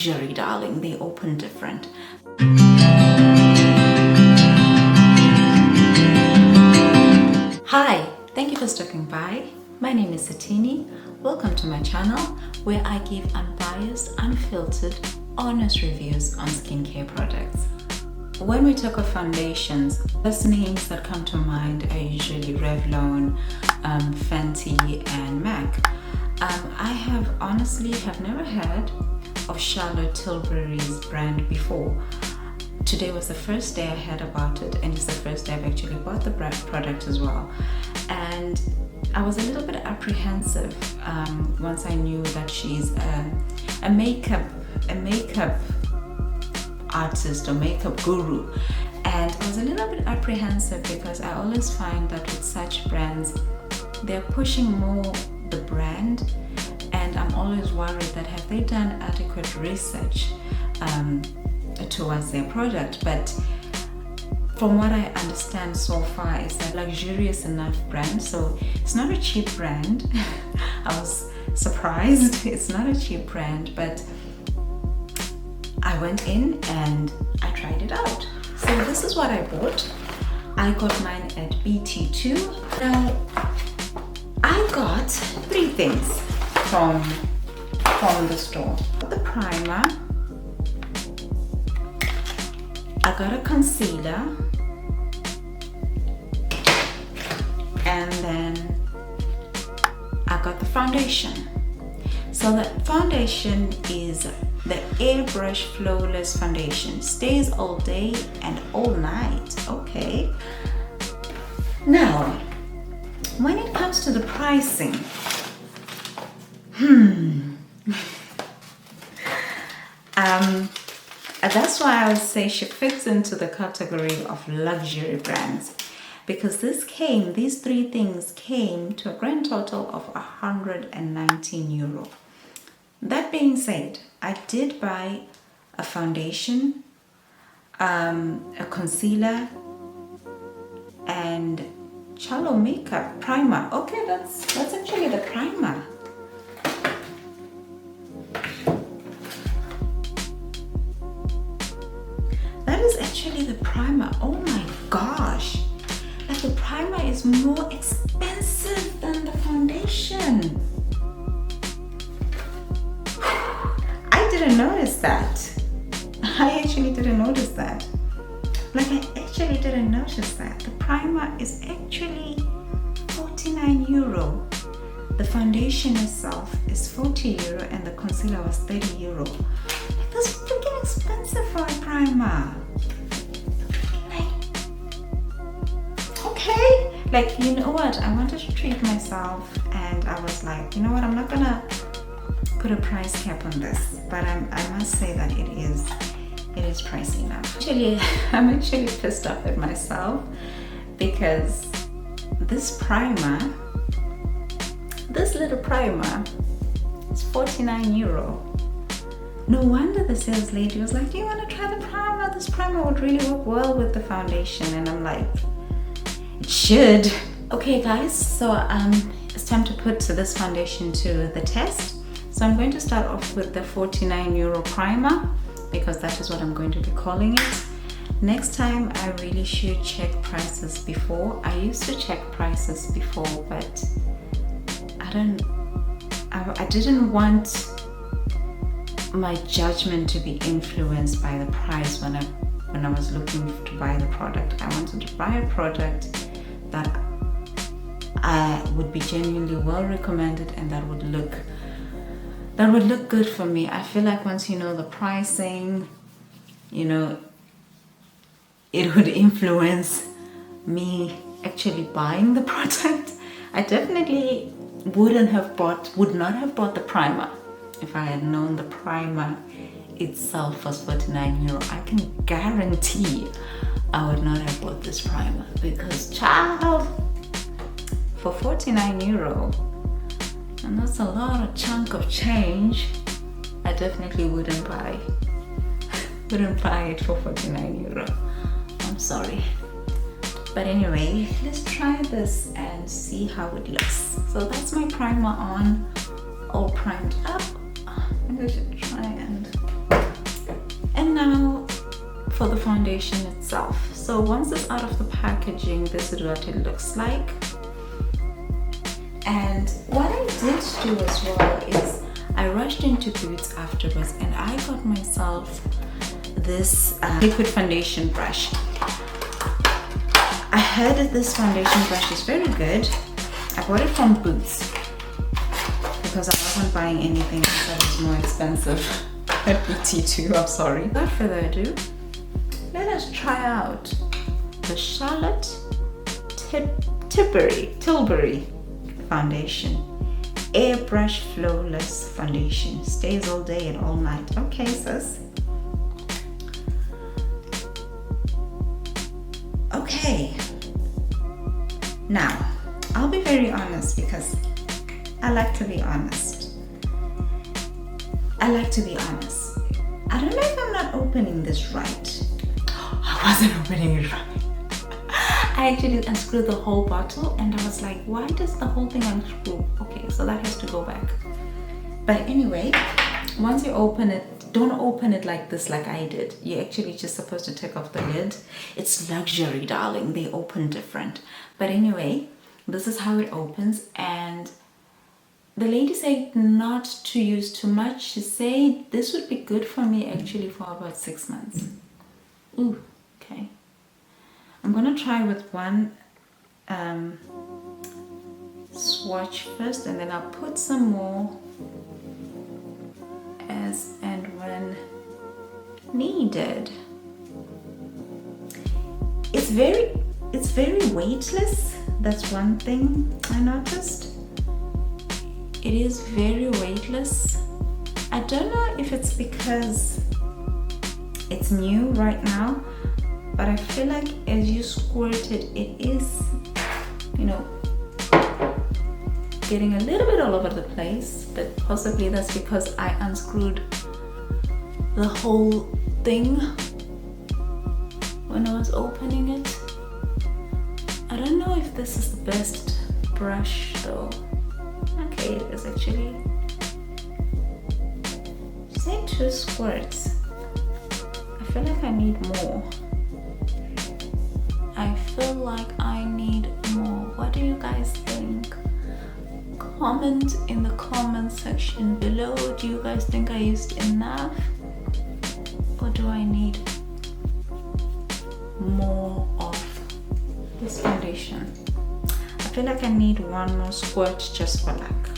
luxury, darling. They open different. Hi, thank you for stopping by. My name is Sithini. Welcome to my channel where I give unbiased, unfiltered, honest reviews on skincare products. When we talk of foundations, first names that come to mind are usually Revlon, Fenty, and MAC. I honestly have never heard of Charlotte Tilbury's brand before. Today was the first day I heard about it, and it's the first day I've actually bought the product as well. And I was a little bit apprehensive once I knew that she's a makeup artist or makeup guru, and I was a little bit apprehensive because I always find that with such brands they're pushing more the brand, and I'm always worried that have they done adequate research towards their product. But from what I understand so far, it's a luxurious enough brand, so it's not a cheap brand. I was surprised. It's not a cheap brand, but I went in and I tried it out. So this is what I bought. I got mine at BT2. Now, I got three things from the store. The primer, I got a concealer, and then I got the foundation. So the foundation is the Airbrush Flawless Foundation. Stays all day and all night. Okay. Now, when it comes to the pricing, that's why I would say she fits into the category of luxury brands, because these three things came to a grand total of 119 euro. That being said, I did buy a foundation, a concealer, and shallow makeup primer. Okay, that's actually the primer. That is actually the primer. Oh my gosh, like the primer is more expensive than the foundation. I didn't notice that. I actually didn't notice that. The primer is actually 49 euro. The foundation itself is 40 euro and the concealer was 30 euro. Like, that's freaking expensive for a primer. Okay, like, you know what? I wanted to treat myself, and I was like, you know what? I'm not gonna put a price cap on this, but I must say that it is pricey enough. Actually, I'm actually pissed off at myself because this little primer is 49 euro. No wonder the sales lady was like, do you want to try the primer? This primer would really work well with the foundation. And I'm like, it should. Okay guys, so it's time to put this foundation to the test. So I'm going to start off with the 49 euro primer, because that is what I'm going to be calling it. Next time I really should check prices before. I used to check prices before, but I didn't want my judgment to be influenced by the price when I was looking to buy the product. I wanted to buy a product that would be genuinely well recommended and that would look good for me. I feel like once you know the pricing, you know, it would influence me actually buying the product. I definitely would not have bought the primer if I had known the primer itself was 49 euro. I can guarantee I would not have bought this primer, because child, for 49 euro, and that's a lot of chunk of change, I definitely wouldn't buy it for 49 euro. I'm sorry. But anyway, let's try this and see how it looks. So that's my primer on, all primed up. Maybe I should try and for the foundation itself. So once it's out of the packaging, this is what it looks like. And what I did do as well is I rushed into Boots afterwards and I got myself this liquid foundation brush. I heard this foundation brush is very good. I bought it from Boots because I wasn't buying anything that was more expensive at BT2, I'm sorry. Without further ado, let us try out the Charlotte Tilbury foundation. Airbrush flawless foundation. Stays all day and all night. Okay, sis. Okay. Now, I'll be very honest because I like to be honest. I like to be honest. I don't know if I'm not opening this right. I wasn't opening it right. I actually unscrewed the whole bottle and I was like, why does the whole thing unscrew? Okay, so that has to go back. But anyway, once you open it, don't open it like this like I did. You're actually just supposed to take off the lid. It's luxury, darling. They open different. But anyway, this is how it opens. And the lady said not to use too much. She said this would be good for me actually for about 6 months. Ooh, okay. I'm gonna try with one swatch first, and then I'll put some more as and when needed. It's very weightless. That's one thing I noticed. It is very weightless. I don't know if it's because it's new right now, but I feel like as you squirt it, it is, you know, getting a little bit all over the place, but possibly that's because I unscrewed the whole thing when I was opening it. I don't know if this is the best brush though. Okay, it is actually. Say 2 squirts. I feel like I need more. I feel like I need more. What do you guys think? Comment in the comment section below. Do you guys think I used enough? Or do I need more of this foundation? I feel like I need one more squirt just for luck.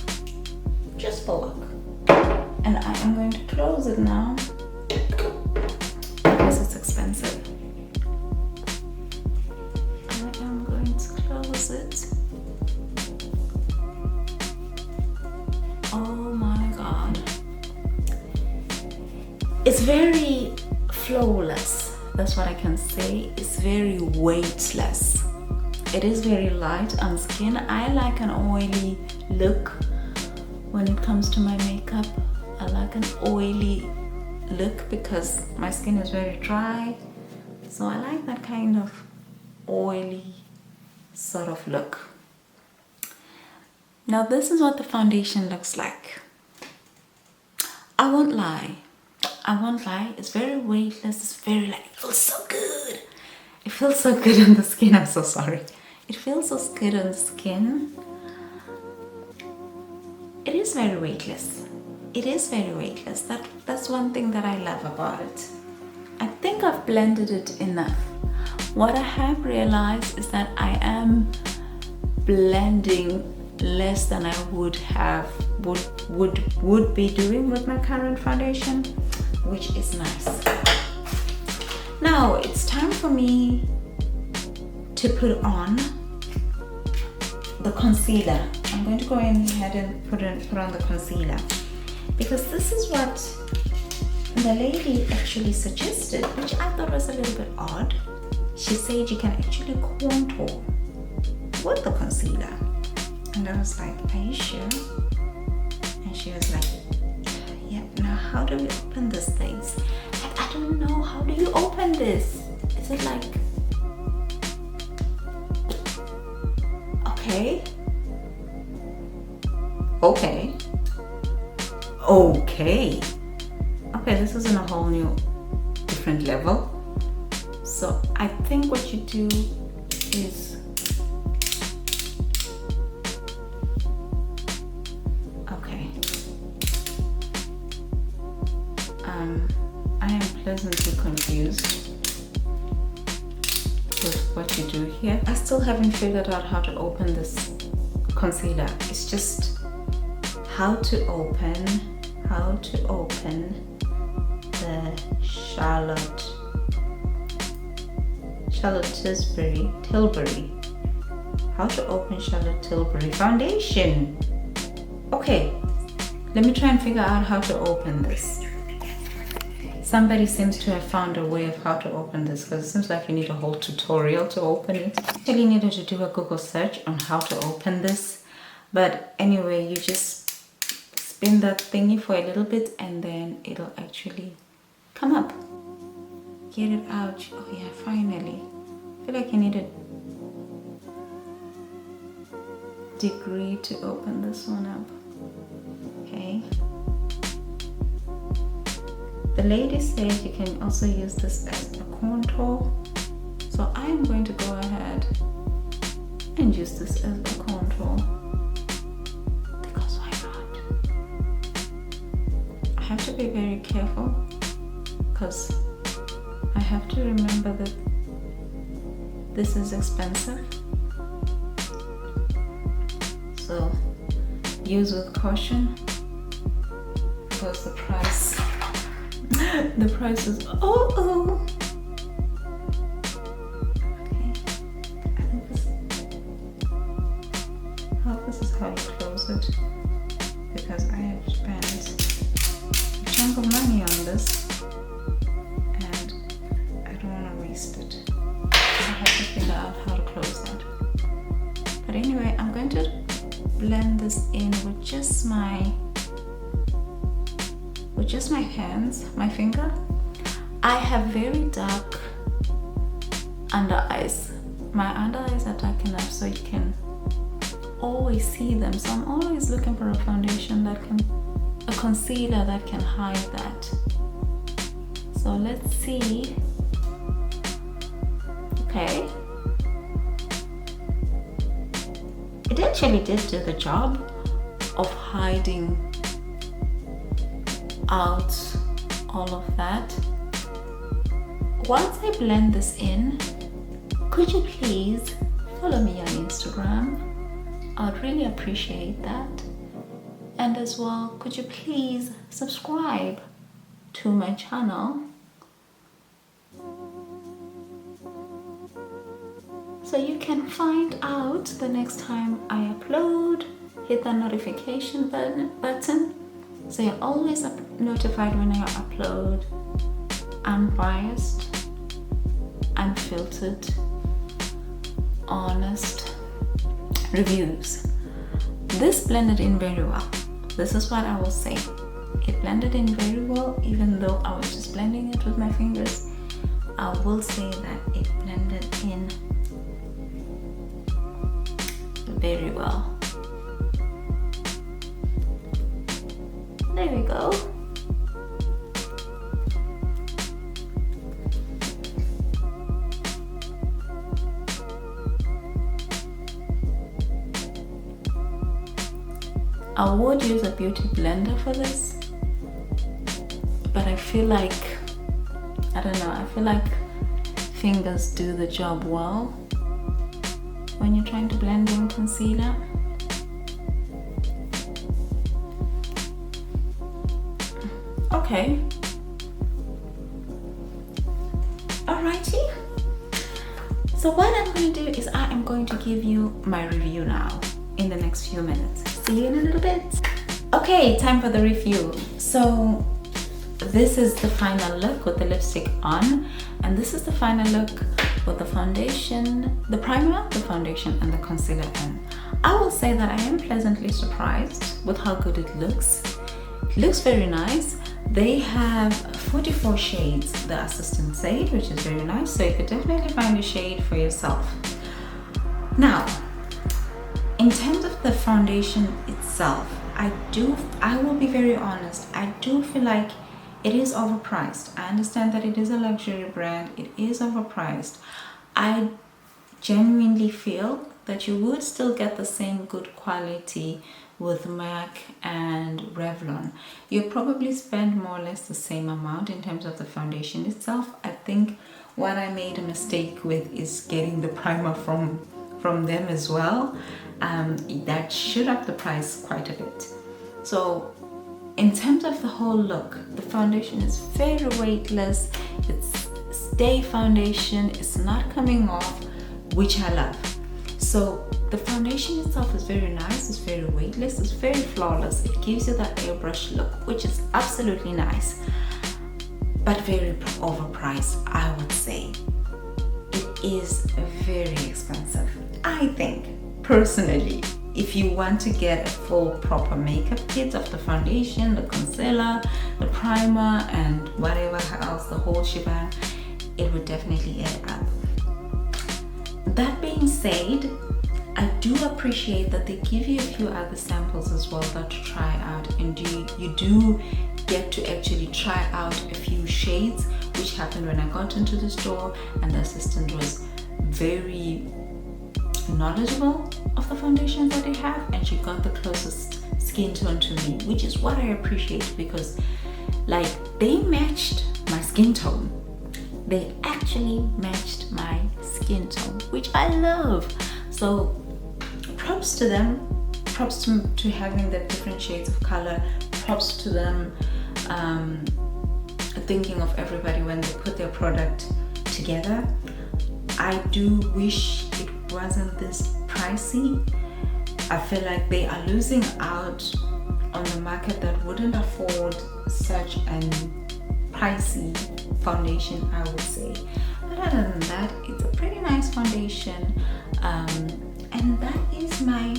Just for luck. And I am going to close it now because it's expensive. I am going to close it. Oh my god. It's very flawless. That's what I can say. It's very weightless. It is very light on skin. I like an oily look when it comes to my makeup. I like an oily look because my skin is very dry. So I like that kind of oily sort of look. Now this is what the foundation looks like. I won't lie. It's very weightless. It's very like, it feels so good. It feels so good on the skin. I'm so sorry. It feels so good on the skin. It is very weightless. It is very weightless. That's one thing that I love about it. I think I've blended it enough. What I have realized is that I am blending less than I would be doing with my current foundation, which is nice. Now it's time for me to put on the concealer. I'm going to go ahead and put on the concealer because this is what the lady actually suggested, which I thought was a little bit odd. She said you can actually contour with the concealer. And I was like, are you sure? And she was like, yep. Now how do we open these things? I don't know. How do you open this? Is it like, okay, this is in a whole new different level. So I think what you do is, okay, I am pleasantly confused with what you do here. I still haven't figured out how to open this concealer. It's just how to open the Tilbury. How to open Charlotte Tilbury foundation. Okay, let me try and figure out how to open this. Somebody seems to have found a way of how to open this, because it seems like you need a whole tutorial to open it. I actually needed to do a Google search on how to open this, but anyway, you just spin that thingy for a little bit and then it'll actually come up. Get it out. Oh yeah, finally. I feel like you need a degree to open this one up. Okay. The lady said you can also use this as a contour. So I am going to go ahead and use this as a contour. Because why not? I have to be very careful because I have to remember that this is expensive. So use with caution, because the price is okay. I think this is how you close it, because I have spent a chunk of money on this and I don't want to waste it. I have to figure out how to close that. But anyway, I'm going to blend this in with just my hands, my finger. I have very dark under eyes. My under eyes are dark enough so you can always see them. So I'm always looking for a foundation a concealer that can hide that. So let's see. Okay. It actually did do the job of hiding out all of that. Once I blend this in, could you please follow me on Instagram? I'd really appreciate that. And as well, could you please subscribe to my channel so you can find out the next time I upload. Hit the notification button so you're always notified when I upload unbiased, unfiltered, honest reviews. This blended in very well. This is what I will say. It blended in very well, even though I was just blending it with my fingers. I will say that it blended in very well. There we go. I would use a beauty blender for this, but I feel like, I don't know, I feel like fingers do the job well when you're trying to blend in concealer. Okay. Alrighty. So what I'm going to do is I am going to give you my review now in the next few minutes. See you in a little bit. Okay, time for the review. So this is the final look with the lipstick on, and this is the final look with the foundation, the primer, the foundation, and the concealer on. I will say that I am pleasantly surprised with how good it looks. It looks very nice. They have 44 shades, the assistant said, which is very nice, so you could definitely find a shade for yourself. Now, in terms of the foundation itself, I will be very honest, I do feel like It is overpriced. I understand that it is a luxury brand. It is overpriced. I genuinely feel that you would still get the same good quality with MAC and Revlon. You probably spend more or less the same amount in terms of the foundation itself. I think what I made a mistake with is getting the primer from them as well. That should up the price quite a bit. So in terms of the whole look, the foundation is very weightless. It's stay foundation. It's not coming off, which I love. So the foundation itself is very nice. It's very weightless. It's very flawless. It gives you that airbrush look, which is absolutely nice, but very overpriced, I would say. It is very expensive. I think, personally, if you want to get a full proper makeup kit of the foundation, the concealer, the primer, and whatever else, the whole shebang, it would definitely add up. That being said, I do appreciate that they give you a few other samples as well that to try out, and you do get to actually try out a few shades, which happened when I got into the store, and the assistant was very knowledgeable of the foundations that they have, and she got the closest skin tone to me, which is what I appreciate, because like they matched my skin tone. They actually matched my skin tone, which I love. So props to them, props to having the different shades of color, props to them thinking of everybody when they put their product together. I do wish it wasn't this pricey. I feel like they are losing out on the market that wouldn't afford such an pricey foundation, I would say. But other than that, it's a pretty nice foundation, and that is my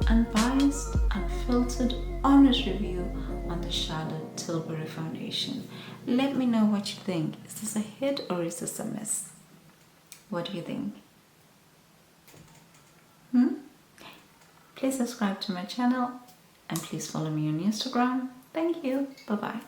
unbiased, unfiltered, honest review on the Charlotte Tilbury foundation. Let me know what you think. Is this a hit or is this a miss? What do you think? Please subscribe to my channel and please follow me on Instagram. Thank you. Bye bye.